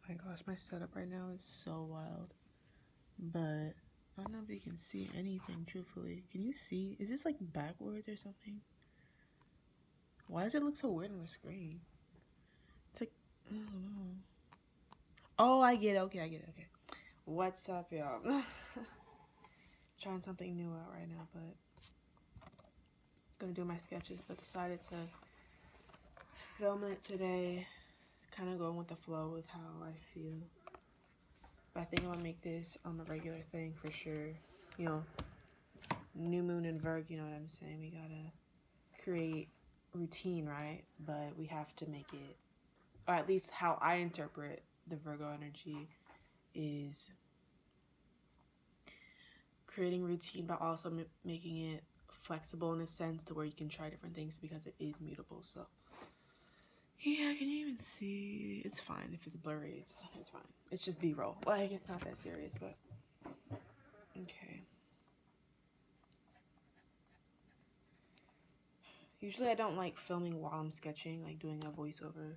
My gosh, my setup right now is so wild. But I don't know if you can see anything, truthfully. Can you see? Is this like backwards or something? Why does it look so weird on the screen? It's like, I don't know. Oh, I get it. Okay, I get it. Okay. What's up, y'all? Trying something new out right now, but gonna do my sketches, but decided to film it today. Kind of going with the flow with how I feel. But I think I'm gonna make this a regular thing for sure. You know, new moon and Virgo, you know what I'm saying? We gotta create routine, right? But we have to make it, or at least how I interpret the Virgo energy is creating routine, but also making it flexible in a sense to where you can try different things because it is mutable. So yeah, can you even see? It's fine if it's blurry. It's fine. It's just B-roll. Like, it's not that serious, but okay. Usually I don't like filming while I'm sketching, like doing a voiceover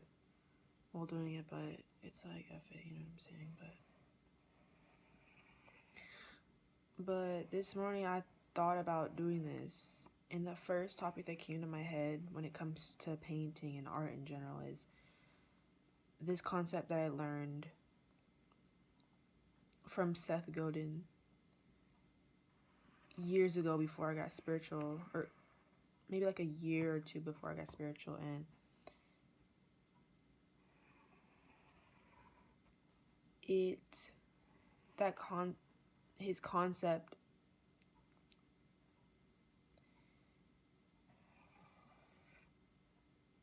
while doing it, but it's like F it, you know what I'm saying? But this morning I thought about doing this, and the first topic that came to my head when it comes to painting and art in general is this concept that I learned from Seth Godin years ago before I got spiritual, or maybe like a year or two before I got spiritual, and it that his concept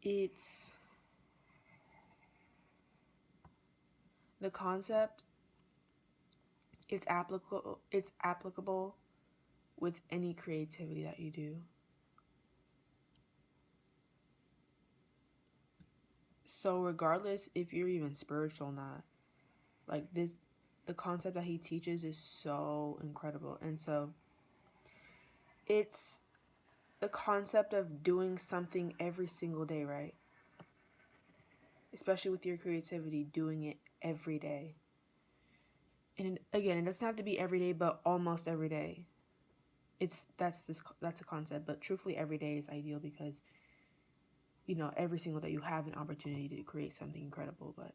it's the concept it's applicable with any creativity that you do. So regardless if you're even spiritual or not, like the concept that he teaches is so incredible. And so it's the concept of doing something every single day, right? Especially with your creativity, doing it every day. And again, it doesn't have to be every day, but almost every day. That's a concept, but truthfully every day is ideal because you know every single day you have an opportunity to create something incredible. But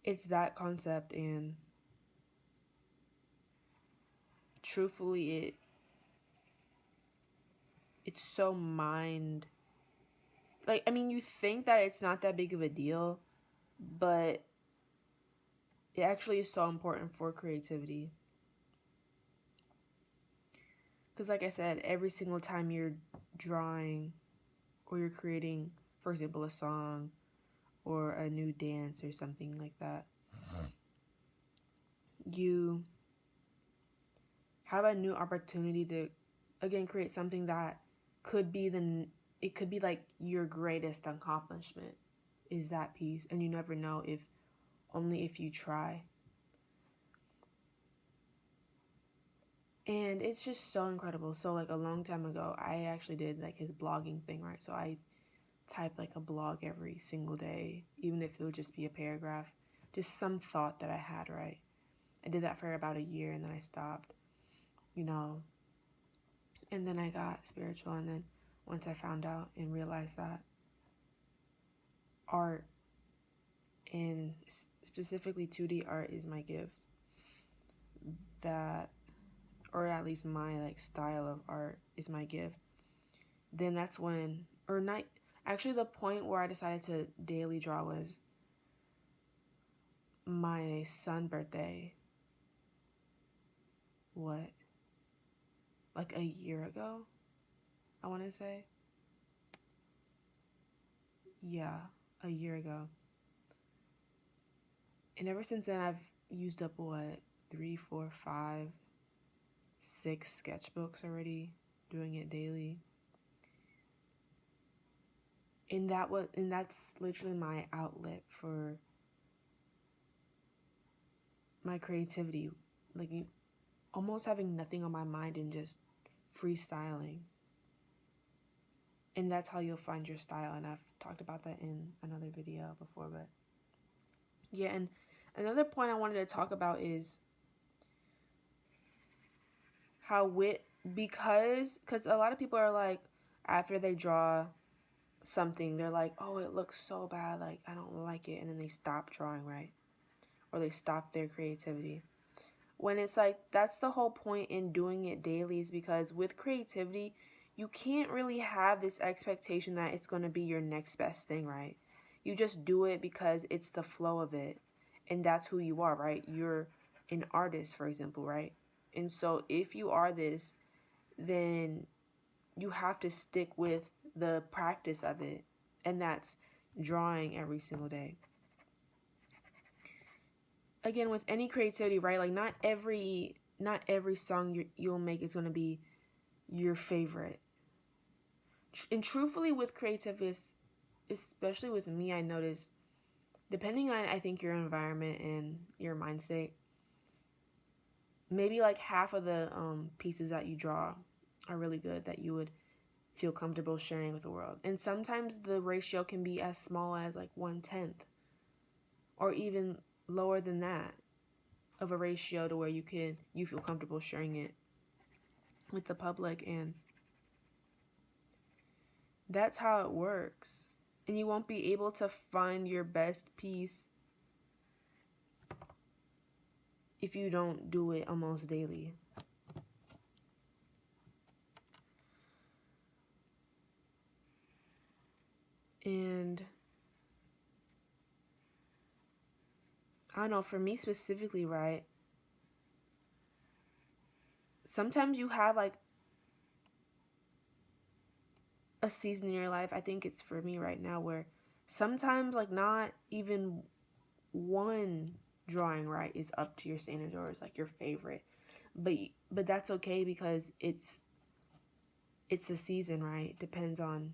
it's that concept, and truthfully it's so mind, like, I mean, you think that it's not that big of a deal, but it actually is so important for creativity. Because like I said, every single time you're drawing or you're creating, for example, a song or a new dance or something like that, you have a new opportunity to, again, create something that could be it could be like your greatest accomplishment is that piece. And you never know, if only if you try. And it's just so incredible. So like a long time ago, I actually did like his blogging thing, right? So I typed like a blog every single day, even if it would just be a paragraph, just some thought that I had, right? I did that for about a year and then I stopped, you know. And then I got spiritual, and then once I found out and realized that art, and specifically 2D art, is my gift, that, or at least my like style of art is my gift, then that's when, or not, actually the point where I decided to daily draw was my son's birthday. What? Like a year ago, I want to say. Yeah, a year ago. And ever since then, I've used up what, 3, 4, 5, 6 sketchbooks already, doing it daily. And that's literally my outlet for my creativity, like almost having nothing on my mind and just freestyling. And that's how you'll find your style, and I've talked about that in another video before. But Yeah, and another point I wanted to talk about is how because a lot of people are like, after they draw something, they're like, oh, it looks so bad, like I don't like it, and then they stop drawing, right? Or they stop their creativity. When it's like, that's the whole point in doing it daily, is because with creativity, you can't really have this expectation that it's going to be your next best thing, right? You just do it because it's the flow of it, and that's who you are, right? You're an artist, for example, right? And so if you are this, then you have to stick with the practice of it, and that's drawing every single day. Again, with any creativity, right? Like not every song you'll make is going to be your favorite. And truthfully, with creativity, especially with me, I notice, depending on, I think, your environment and your mind state, maybe like half of the pieces that you draw are really good, that you would feel comfortable sharing with the world. And sometimes the ratio can be as small as like 1/10, or even lower than that, of a ratio to where you feel comfortable sharing it with the public. And that's how it works. And you won't be able to find your best piece if you don't do it almost daily. And I don't know, for me specifically, right? Sometimes you have like a season in your life, I think it's for me right now, where sometimes like not even one drawing, right, is up to your standards or is like your favorite. But that's okay, because it's a season, right? Depends on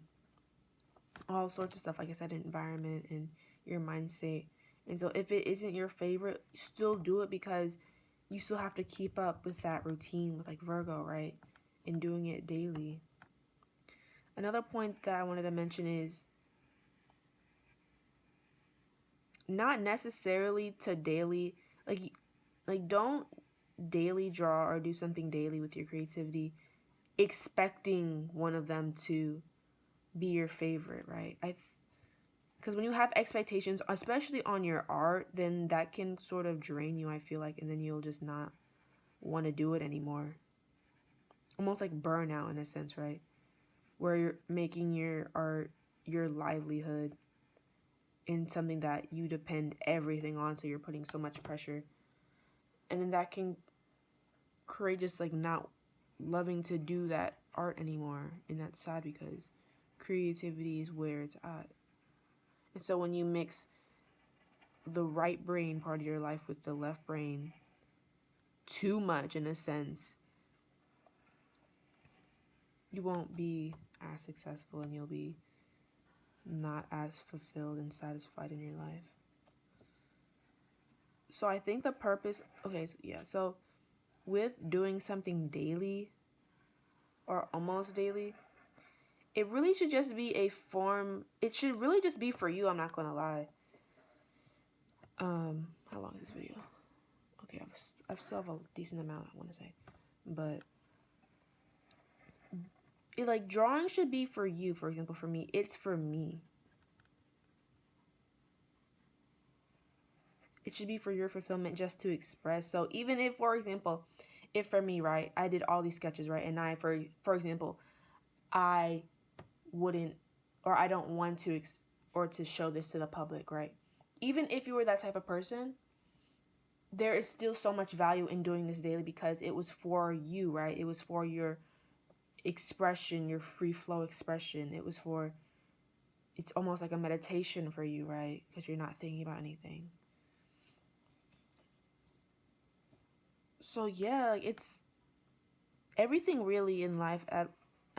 all sorts of stuff, like I said, environment and your mindset. And so if it isn't your favorite, still do it, because you still have to keep up with that routine with like Virgo, right? And doing it daily. Another point that I wanted to mention is not necessarily to daily, like don't daily draw or do something daily with your creativity expecting one of them to be your favorite, right? I Because when you have expectations, especially on your art, then that can sort of drain you, I feel like, and then you'll just not want to do it anymore. Almost like burnout in a sense, right? Where you're making your art your livelihood in something that you depend everything on, so you're putting so much pressure. And then that can create just like not loving to do that art anymore. And that's sad, because creativity is where it's at. And so when you mix the right brain part of your life with the left brain too much, in a sense, you won't be as successful, and you'll be not as fulfilled and satisfied in your life. So I think the purpose, okay, so yeah, so with doing something daily or almost daily, it really should just be a form, it should really just be for you, I'm not gonna lie. How long is this video? Okay, I still have a decent amount, I want to say, but like drawing should be for you. For example, for me, it's for me. It should be for your fulfillment, just to express. So even if, for example, if for me, right, I did all these sketches, right, and I, for example, I wouldn't, or I don't want to or to show this to the public, right? Even if you were that type of person, there is still so much value in doing this daily, because it was for you, right? It was for your expression, your free flow expression. It's almost like a meditation for you, right? Because you're not thinking about anything. So yeah, like it's everything really in life. I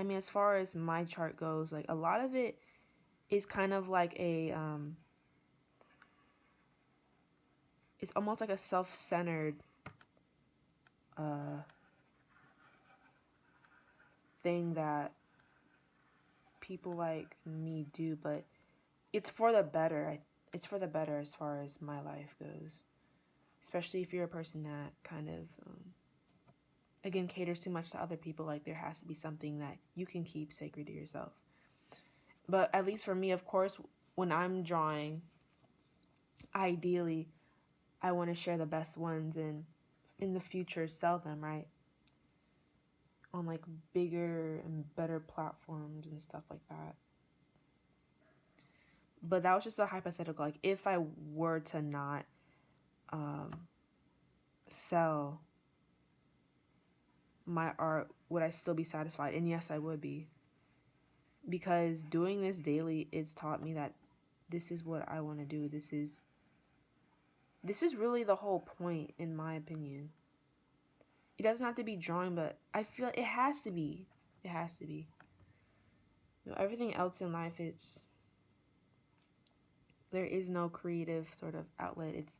mean, as far as my chart goes, like a lot of it is kind of like it's almost like a self-centered uh thing that people like me do, but it's for the better. it's for the better as far as my life goes. Especially if you're a person that kind of, again, caters too much to other people. Like, there has to be something that you can keep sacred to yourself. But at least for me, of course, when I'm drawing, ideally, I want to share the best ones and in the future sell them, right? On like bigger and better platforms and stuff like that. But that was just a hypothetical. Like, if I were to not sell my art, would I still be satisfied? And yes, I would be. Because doing this daily, it's taught me that this is what I want to do. This is really the whole point, in my opinion. It doesn't have to be drawing, but I feel it has to be. It has to be. You know, everything else in life, there is no creative sort of outlet.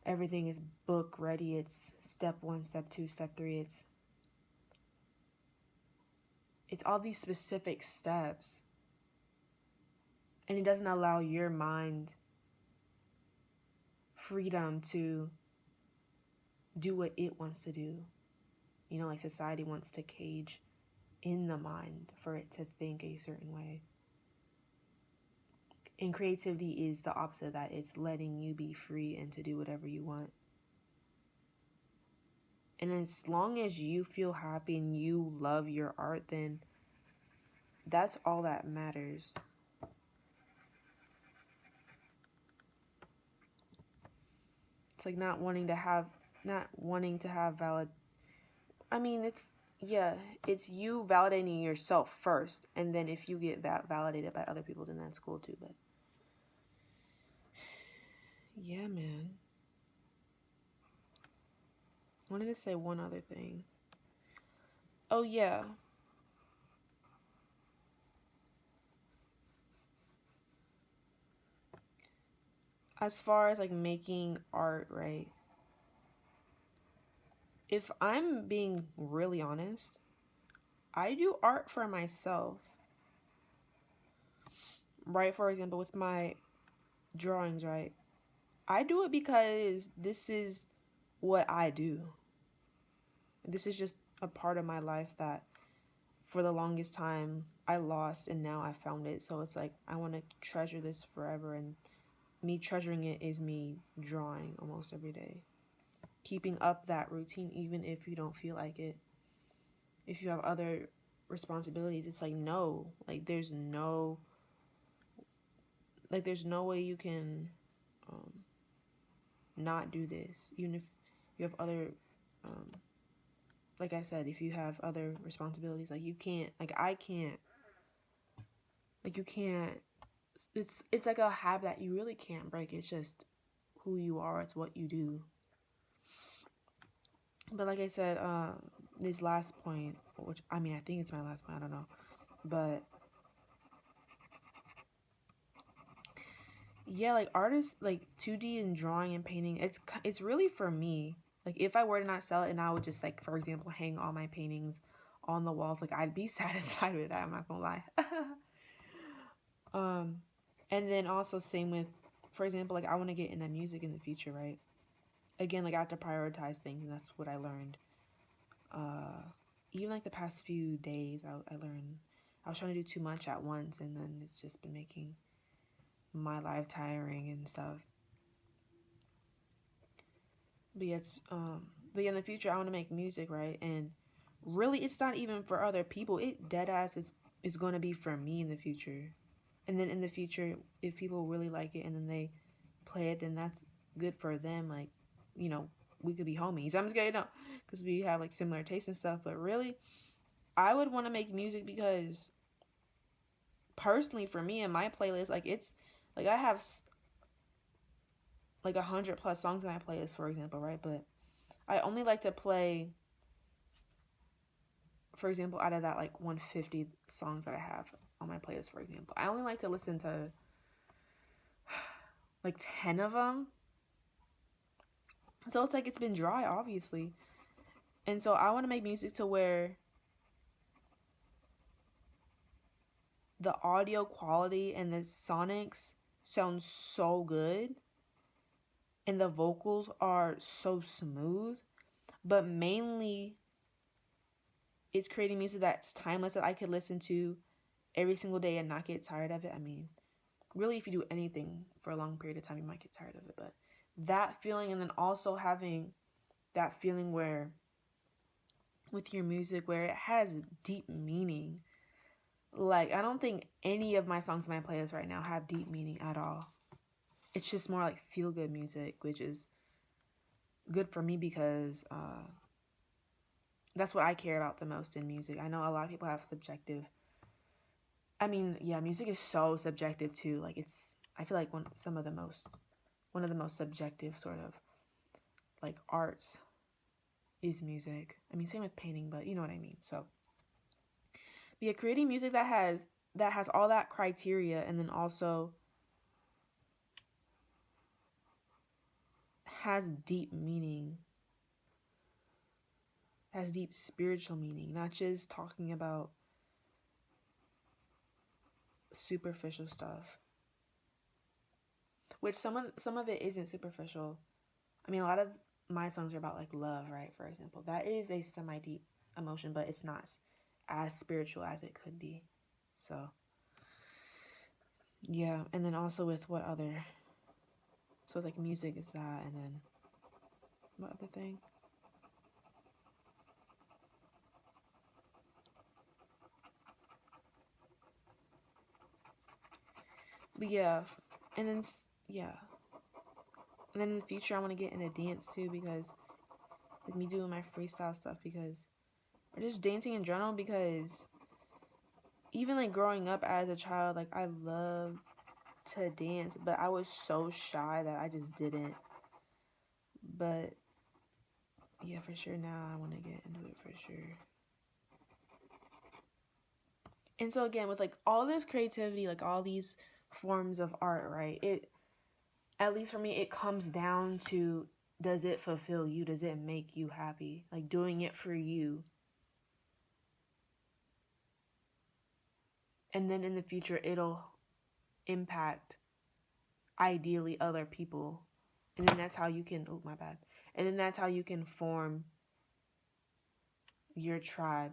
Everything is book ready. It's step 1, step 2, step 3. It's all these specific steps. And it doesn't allow your mind freedom to do what it wants to do. You know, like society wants to cage in the mind for it to think a certain way. And creativity is the opposite of that. It's letting you be free and to do whatever you want. And as long as you feel happy and you love your art, then that's all that matters. It's like not wanting to have valid. I mean, it's you validating yourself first, and then if you get validated by other people, then that's cool too. But yeah, man. I wanted to say one other thing. Oh yeah. As far as like making art, right? If I'm being really honest, I do art for myself. Right? For example, with my drawings, right? I do it because this is what I do. This is just a part of my life that for the longest time I lost and now I found it. So it's like I want to treasure this forever, and me treasuring it is me drawing almost every day. Keeping up that routine even if you don't feel like it. If you have other responsibilities, it's like no. There's no way you can not do this. Even if you have other like I said, if you have other responsibilities, like you can't, like I can't, like you can't, it's like a habit that you really can't break. It's just who you are. It's what you do. But like I said, this last point, which I mean, I think it's my last point, I don't know, but yeah, like artists, like 2D and drawing and painting, it's really for me. Like if I were to not sell it and I would just like, for example, hang all my paintings on the walls, like I'd be satisfied with that. I'm not gonna lie. And then also same with, for example, like I want to get into music in the future, right? Again, like I have to prioritize things, and that's what I learned. Even like the past few days, I learned I was trying to do too much at once, and then it's just been making my life tiring and stuff. But yeah, in the future, I want to make music, right? And really, it's not even for other people. It dead ass is going to be for me in the future. And then in the future, if people really like it and then they play it, then that's good for them. Like, you know, we could be homies. I'm just kidding, no, because we have like similar tastes and stuff. But really, I would want to make music because personally, for me and my playlist, like it's like I have like 100+ songs in my playlist, for example, right? But I only like to play, for example, out of that like 150 songs that I have on my playlist, for example, I only like to listen to like 10 of them. So it's like it's been dry, obviously. And so I want to make music to where the audio quality and the sonics sounds so good and the vocals are so smooth, but mainly it's creating music that's timeless that I could listen to every single day and not get tired of it. I mean, really, if you do anything for a long period of time, you might get tired of it, but that feeling, and then also having that feeling where with your music where it has deep meaning. Like, I don't think any of my songs in my playlist right now have deep meaning at all. It's just more like feel good music, which is good for me because that's what I care about the most in music. I know a lot of people have subjective. I mean, yeah, music is so subjective too. Like, it's, I feel like one of the most subjective sort of like arts is music. I mean, same with painting, but you know what I mean. So, yeah, creating music that has all that criteria, and then also has deep meaning, has deep spiritual meaning, not just talking about superficial stuff. Which some of it isn't superficial. I mean, a lot of my songs are about like love, right? For example, that is a semi deep emotion, but it's not as spiritual as it could be. So, yeah, and then also with what other? So it's like music is that, and then what other thing? But yeah, and then yeah, and then in the future I want to get into dance too because like me doing my freestyle stuff because or just dancing in general because even like growing up as a child like I loved to dance but I was so shy that I just didn't. But yeah, for sure now I want to get into it for sure. And so again with like all this creativity, like all these forms of art, right? It, at least for me, it comes down to, does it fulfill you? Does it make you happy? Like doing it for you. And then in the future, it'll impact ideally other people. And then that's how you can, oh, my bad. And then that's how you can form your tribe.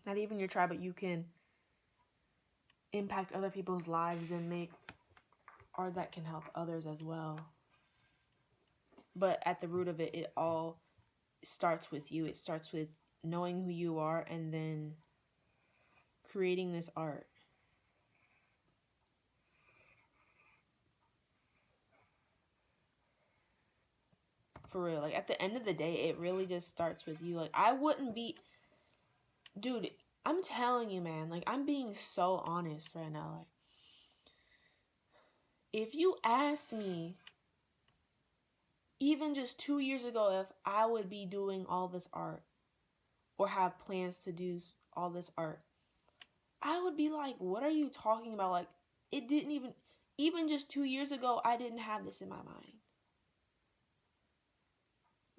Not even your tribe, but you can impact other people's lives and make art that can help others as well. But at the root of it, it all starts with you. It starts with knowing who you are and then creating this art. For real. Like, at the end of the day, it really just starts with you. Like, I wouldn't be... Dude, I'm telling you, man. Like, I'm being so honest right now. Like, if you asked me, even just 2 years ago, if I would be doing all this art or have plans to do all this art, I would be like, what are you talking about? Like, it didn't even just 2 years ago, I didn't have this in my mind.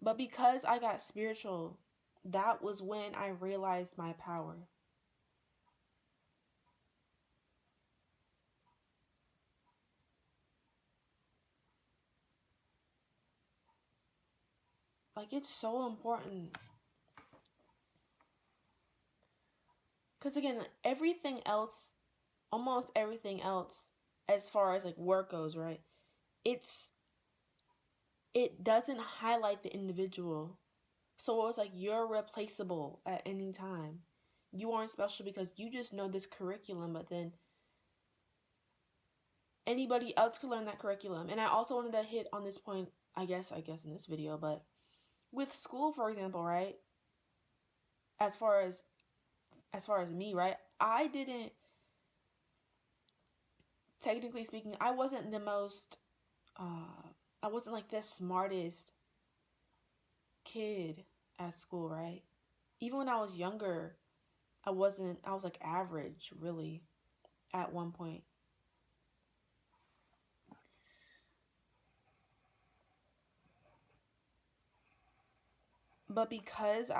But because I got spiritual, that was when I realized my power. Like, it's so important. Because again, everything else, almost everything else, as far as like work goes, right? It doesn't highlight the individual. So it's like you're replaceable at any time. You aren't special because you just know this curriculum, but then anybody else could learn that curriculum. And I also wanted to hit on this point, I guess in this video, but with school, for example, right? As far as me, right? Technically speaking, I wasn't the most I wasn't like the smartest kid at school, right? Even when I was younger, I was like average, really, at one point. But because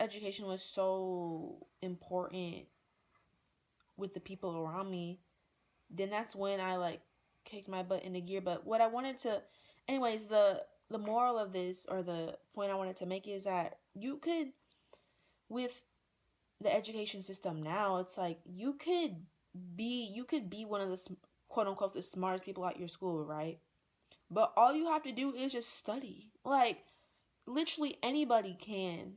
education was so important with the people around me, then that's when I like kicked my butt into gear. But what I wanted to, anyways, the moral of this, or the point I wanted to make, is that you could, with the education system now, it's like you could be one of the quote unquote the smartest people at your school, right? But all you have to do is just study. Like, literally anybody can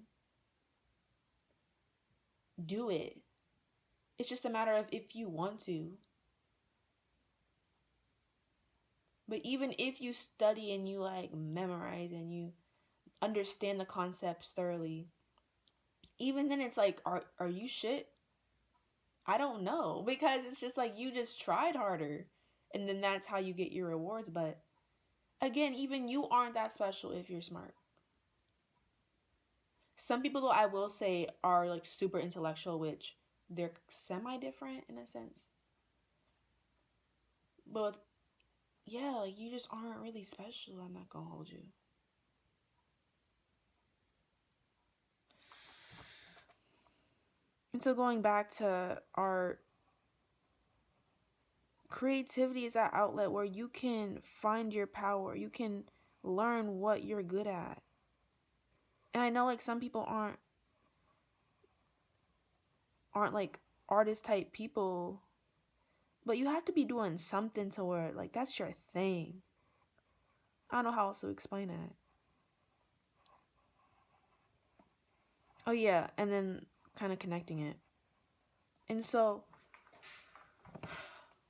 do it. It's just a matter of if you want to. But even if you study and you like memorize and you understand the concepts thoroughly, even then it's like, are you shit? I don't know, because it's just like you just tried harder, and then that's how you get your rewards. But again, even you aren't that special if you're smart. Some people, though, I will say, are like super intellectual, which they're semi different in a sense. But yeah, like you just aren't really special. I'm not gonna hold you. And so going back to art, creativity is that outlet where you can find your power. You can learn what you're good at. And I know like some people aren't like artist type people, but you have to be doing something to where like that's your thing. I don't know how else to explain it. Oh yeah, and then kind of connecting it. And so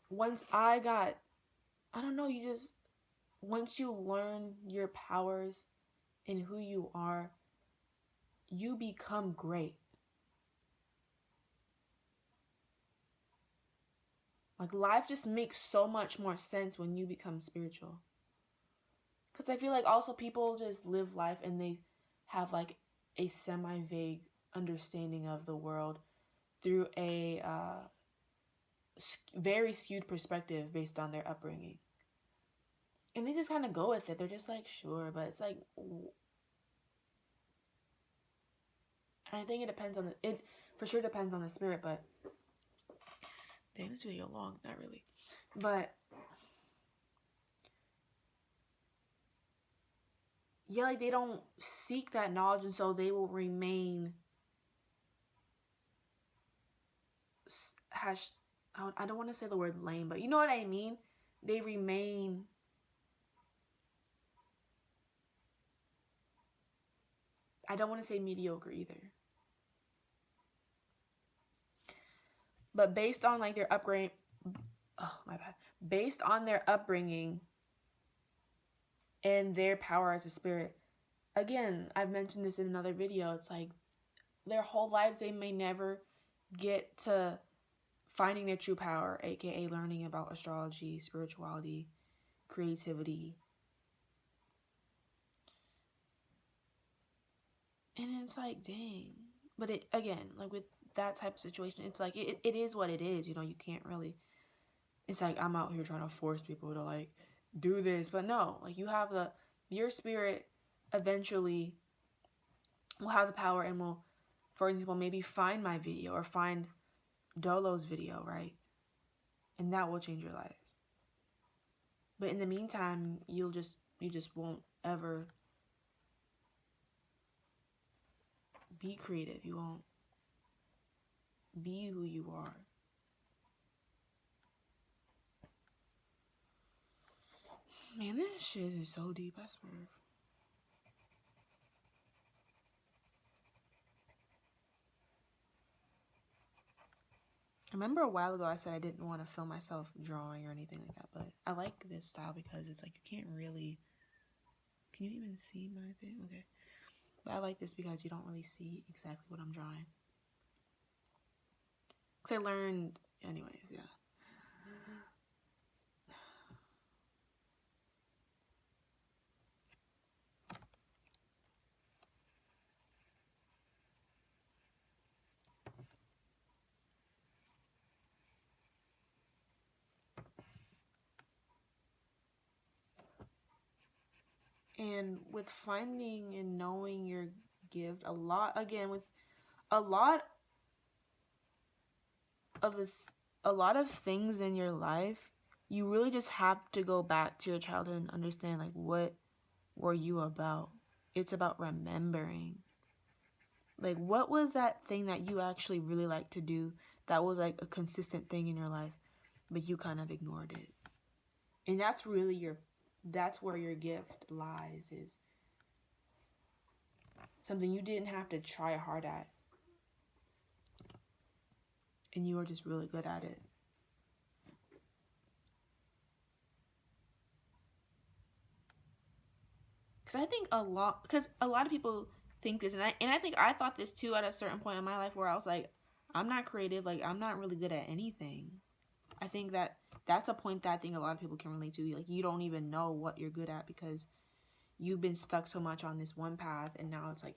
once I don't know, once you learn your powers and who you are, you become great. Like life just makes so much more sense when you become spiritual. Because I feel like also people just live life and they have like a semi-vague understanding of the world through a very skewed perspective based on their upbringing. And they just kind of go with it. They're just like, sure, but it's like, I think it for sure depends on the spirit, but damn, this video long, not really. But yeah, like they don't seek that knowledge, and so they will remain I don't want to say the word lame, but you know what I mean? They remain I don't want to say mediocre either. But based on like their upbringing, oh my bad. Based on their upbringing and their power as a spirit. Again, I've mentioned this in another video. It's like their whole lives they may never get to finding their true power, aka learning about astrology, spirituality, creativity. And it's like, dang. But it again, like with that type of situation, it's like it is what it is. You know, you can't really. It's like I'm out here trying to force people to like do this, but no, like you have your spirit eventually will have the power and will, for example, maybe find my video or find Dolo's video, right? And that will change your life. But in the meantime, you just won't ever be creative. You won't be who you are. Man, this shit is so deep, I swear. I remember a while ago I said I didn't want to film myself drawing or anything like that, but I like this style because it's like you can't really... Can you even see my thing? Okay. But I like this because you don't really see exactly what I'm drawing. Because I learned... Anyways, yeah. And with finding and knowing your gift, with a lot of this, a lot of things in your life, you really just have to go back to your childhood and understand, like, what were you about? It's about remembering. Like, what was that thing that you actually really liked to do that was like a consistent thing in your life, but you kind of ignored it? And that's really that's where your gift lies, is something you didn't have to try hard at, and you were just really good at it. Because a lot of people think this, and I think I thought this too at a certain point in my life, where I was like, I'm not creative, like, I'm not really good at anything. I think that's a point that I think a lot of people can relate to. Like, you don't even know what you're good at because you've been stuck so much on this one path, and now it's like,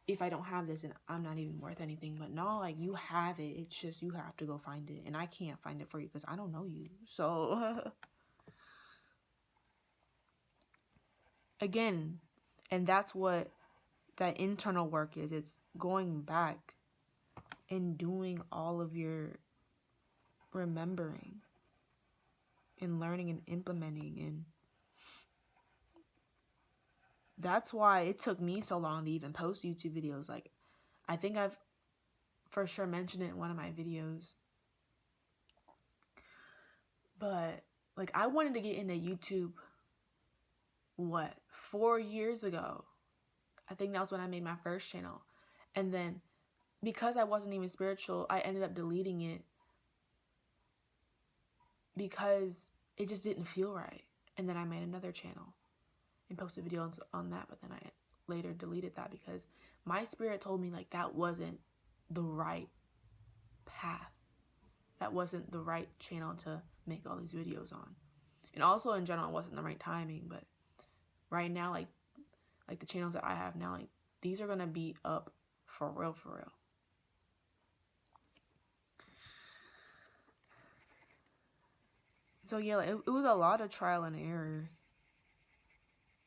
if I don't have this, then I'm not even worth anything. But no, like, you have it. It's just you have to go find it, and I can't find it for you because I don't know you. So again, and that's what that internal work is. It's going back and doing all of your remembering and learning and implementing. And that's why it took me so long to even post YouTube videos. Like, I think I've for sure mentioned it in one of my videos, but like, I wanted to get into YouTube 4 years ago. I think that was when I made my first channel. And then because I wasn't even spiritual, I ended up deleting it because it just didn't feel right. And then I made another channel and posted videos on that, but then I later deleted that because my spirit told me, like, that wasn't the right path. That wasn't the right channel to make all these videos on. And also, in general, it wasn't the right timing. But right now, like the channels that I have now, like, these are gonna be up for real, for real. So yeah, like, it was a lot of trial and error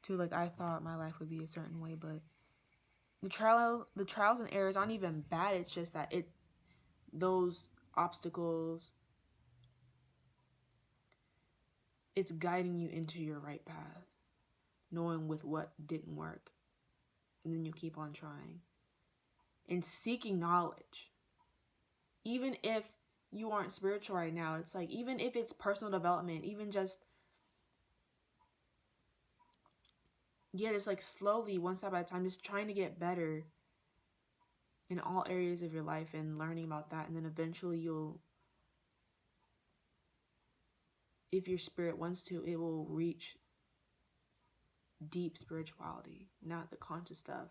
too. Like, I thought my life would be a certain way, but the trials and errors aren't even bad. It's just that those obstacles, it's guiding you into your right path, knowing with what didn't work, and then you keep on trying and seeking knowledge. Even if you aren't spiritual right now, it's like, even if it's personal development, even just just like slowly, one step at a time, just trying to get better in all areas of your life and learning about that. And then eventually if your spirit wants to, it will reach deep spirituality, not the conscious stuff.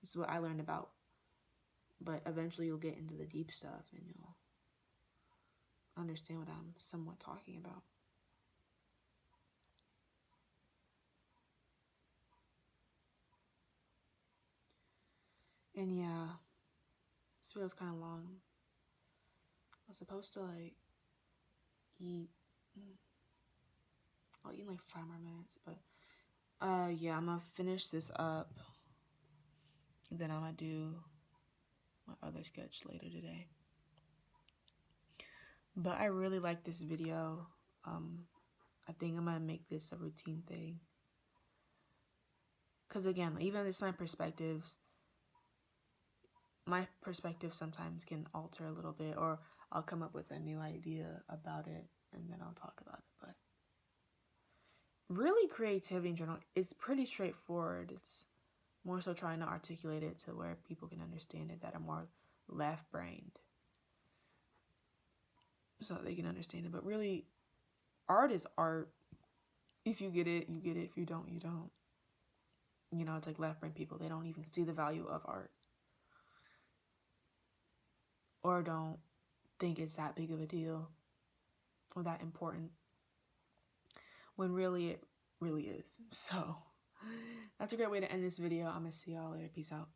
This is what I learned about. But eventually you'll get into the deep stuff and you'll understand what I'm somewhat talking about. And yeah, this video's kind of long. I was supposed to like eat. I'll eat in like 5 more minutes, but yeah, I'm gonna finish this up. And then I'm gonna do my other sketch later today. But I really like this video. I think I'm gonna make this a routine thing. Cause again, even if it's my perspective sometimes can alter a little bit, or I'll come up with a new idea about it and then I'll talk about it. But really, creativity in general, it's pretty straightforward. It's more so trying to articulate it to where people can understand it that are more left-brained, so that they can understand it. But really, art is art. If you get it, you get it. If you don't, you don't. You know, it's like left-brain people. They don't even see the value of art, or don't think it's that big of a deal or that important, when really it really is. So that's a great way to end this video. I'm gonna see y'all later. Peace out.